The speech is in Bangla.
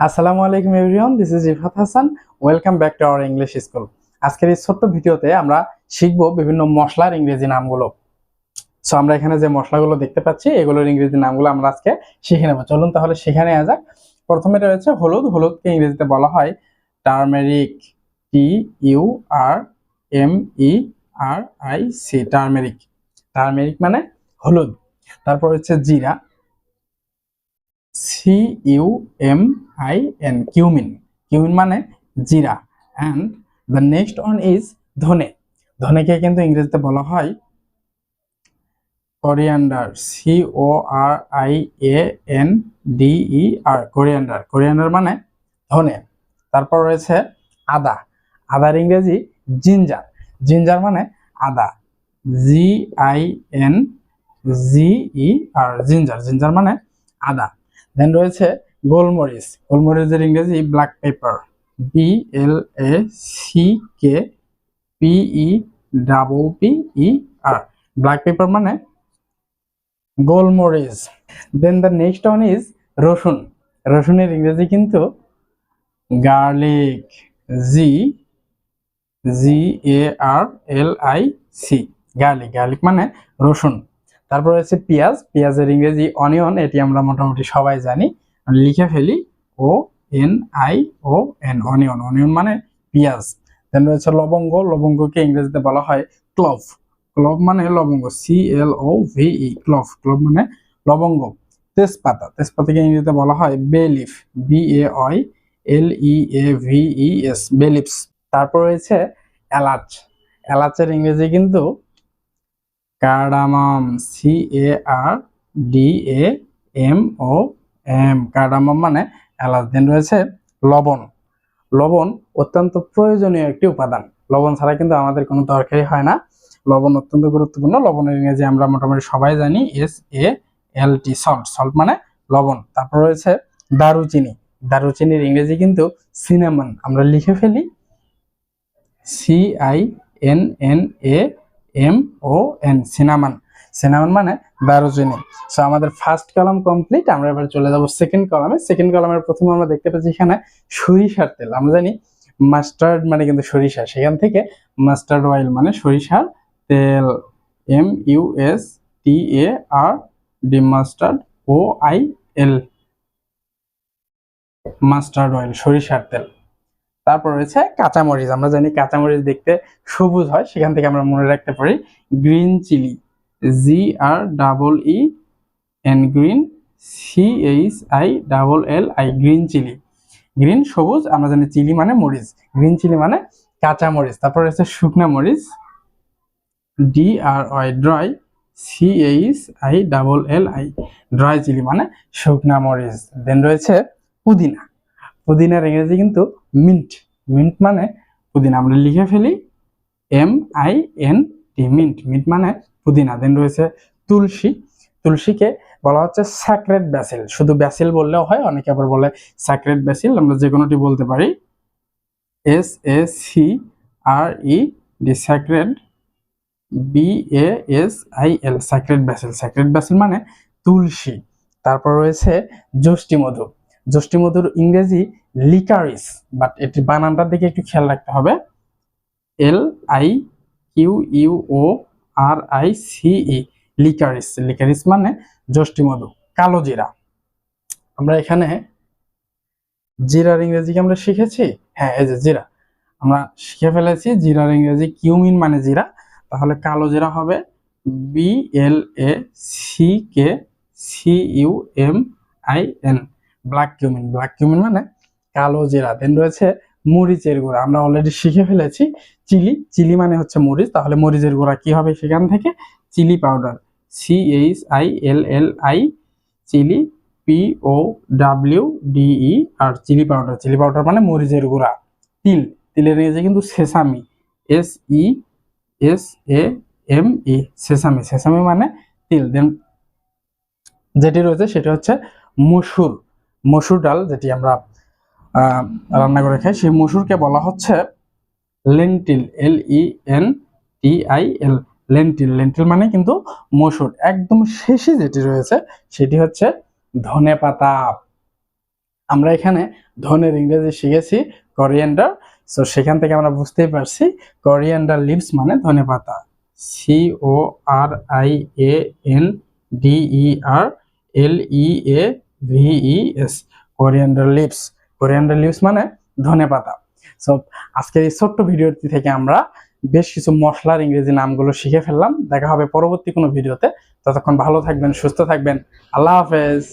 আসসালামু আলাইকুম everyone, this is Rifat Hasan. Welcome back to our English school. আজকের এই ছোট্ট ভিডিওতে আমরা শিখব বিভিন্ন মশলার ইংরেজি নামগুলো। সো আমরা এখানে যে মশলাগুলো দেখতে পাচ্ছি এগুলোর ইংরেজি নামগুলো আমরা আজকে শিখে নেব। চলুন তাহলে শিখে নেওয়া যাক। প্রথমে রয়েছে হলুদ। হলুদকে ইংরেজিতে বলা হয় টার্মেরিক, TURMERIC, টার্মেরিক। টার্মেরিক মানে হলুদ। তারপর হচ্ছে জিরা, CUMIN, কিউমিন। কিউমিন মানে জিরা। And the next one is ধনে। ধনেকে কিন্তু ইংরেজিতে বলা হয় কোরিয়ান্ডার, CORIANDER, কোরিয়ান্ডার। কোরিয়ান্ডার মানে ধনে। তারপর রয়েছে আদা। আদার ইংরেজি জিঞ্জার। জিঞ্জার মানে আদা, GINGER, জিঞ্জার। জিঞ্জার মানে আদা। দেন রয়েছে গোলমরিচ। গোলমরিচের ইংরেজি black pepper, BLACKPEPPER, black pepper মানে গোলমরিচ। দেন দ্য নেক্সট ওয়ান ইজ রসুন। রসুনের ইংরেজি কিন্তু গার্লিক, GARLIC, গার্লিক। গার্লিক মানে রসুন। তারপর হচ্ছে পেঁয়াজ। পেঁয়াজের ইংরেজি অনিয়ন। এটি আমরা মোটামুটি সবাই জানি, লিখে ফেলি ONION, অনিয়ন। অনিয়ন মানে পেঁয়াজ। দেন রয়েছে লবঙ্গ। লবঙ্গকে ইংরেজিতে বলা হয় ক্লভ। ক্লভ মানে লবঙ্গ, CLOVE, ক্লভ। ক্লভ মানে লবঙ্গ। তেজপাতা। তেজপাতাকে ইংরেজিতে বলা হয় বে লিফ, BAOILEAVES, বে লিভস। তারপর রয়েছে এলাচ। এলাচের ইংরেজি কিন্তু কার্ডামম, CARDAMOM, কার্ডামম মানে এলাচ। দেন রয়েছে লবণ। লবণ অত্যন্ত প্রয়োজনীয় একটি উপাদান। লবণ ছাড়া কিন্তু আমাদের কোনো তরকারি হয় না। লবণ অত্যন্ত গুরুত্বপূর্ণ। লবণের ইংরেজি আমরা মোটামুটি সবাই জানি SALT, সল্ট। সল্ট মানে লবণ। তারপর রয়েছে দারুচিনি। দারুচিনির ইংরেজি কিন্তু সিনামন। আমরা লিখে ফেলি CINNAMON, সিনামন। সিনামন মানে দারুচিনি। সো আমাদের ফার্স্ট কলাম কমপ্লিট। আমরা এবার চলে যাব সেকেন্ড কলামে। সেকেন্ড কলামের প্রথমে আমরা দেখতে পাচ্ছি এখানে সরিষার তেল। আমরা জানি মাস্টার্ড মানে কিন্তু সরিষা, সেখান থেকে মাস্টার্ড অয়েল মানে সরিষার তেল, MUSTARD, mustard OIL, mustard oil, সরিষার তেল। তারপর রয়েছে কাঁচামরিচ। আমরা জানি কাঁচামরিচ দেখতে সবুজ হয়, সেখান থেকে আমরা মনে রাখতে পারি green chilli, GREEN, green, CHILLI, green chilli. Green সবুজ, আমরা জানি চিলি মানে মরিচ, গ্রিন চিলি মানে কাঁচামরিচ। তারপর রয়েছে শুকনা মরিচ, DRY, dry, CHILLI, dry chilli মানে শুকনা মরিচ। দেন রয়েছে পুদিনা। পুদিনার ইংরেজি কিন্তু মিন্ট। মিন্ট মানে পুদিনা। আমরা লিখে ফেলি MINT, মিন্ট। মিন্ট মানে পুদিনা। দেন রয়েছে তুলসী। তুলসীকে বলা হচ্ছে স্যাক্রেড ব্যাসিল। শুধু ব্যাসিল বললেও হয়, অনেকে আবার বলে স্যাক্রেড ব্যাসিল। আমরা যে কোনোটি বলতে পারি, SACRED, sacred, BASIL, sacred basil. Sacred basil মানে তুলসী। তারপর রয়েছে যষ্টি মধু। যষ্টি মধুর ইংরেজি লিকারিস, বাট এটি বানানটার দিকে একটু খেয়াল রাখতে হবে, LIQUORICE, লিকারিস। লিকারিস মানে যষ্টি মধু। কালো জিরা। আমরা এখানে জিরার ইংরেজিকে আমরা শিখেছি। হ্যাঁ, এই যে জিরা আমরা শিখে ফেলেছি। জিরার ইংরেজি কিউমিন মানে জিরা। তাহলে কালো জিরা হবে BLACKCUMIN, black cumin. Black cumin মানে কালো জিরা। দেন রয়েছে মরিচের গুঁড়া। আমরা অলরেডি শিখে ফেলেছি চিলি। চিলি মানে হচ্ছে মরিচ, তাহলে মরিচের গুঁড়া কি হবে সেখান থেকে? Chilli powder, CHILLI, chilli, POWDER, chilli powder. Chilli powder মানে মরিচের গুঁড়া। তিল। তিলের ইংরেজি কিন্তু সেসামি, SESAME, সেসামি। সেসামি মানে তিল। দেন যেটি রয়েছে সেটা হচ্ছে মসুর। মসুর ডাল যেটি আমরা রান্না করে খাই, সেই মসুরকে বলা হচ্ছে লেন্টিল, LENTIL, লেন্টিল। লেন্টিল মানে কিন্তু মসুর। একদম শেষে যেটি রয়েছে সেটি হচ্ছে ধনে পাতা। আমরা এখানে ধনের ইংরেজি শিখেছি কোরিয়ান্ডার। সো সেখান থেকে আমরা বুঝতেই পারছি কোরিয়ান্ডার লিভস মানে ধনেপাতা, CORIANDER LEAVES, coriander leaves. Coriander leaves মানে ধনেপাতা। সো আজকের এই ছোট্ট ভিডিওটি থেকে আমরা বেশ কিছু মশলার ইংরেজি নামগুলো শিখে ফেললাম। দেখা হবে পরবর্তী কোনো ভিডিওতে। ততক্ষণ ভালো থাকবেন, সুস্থ থাকবেন। আল্লাহ হাফেজ।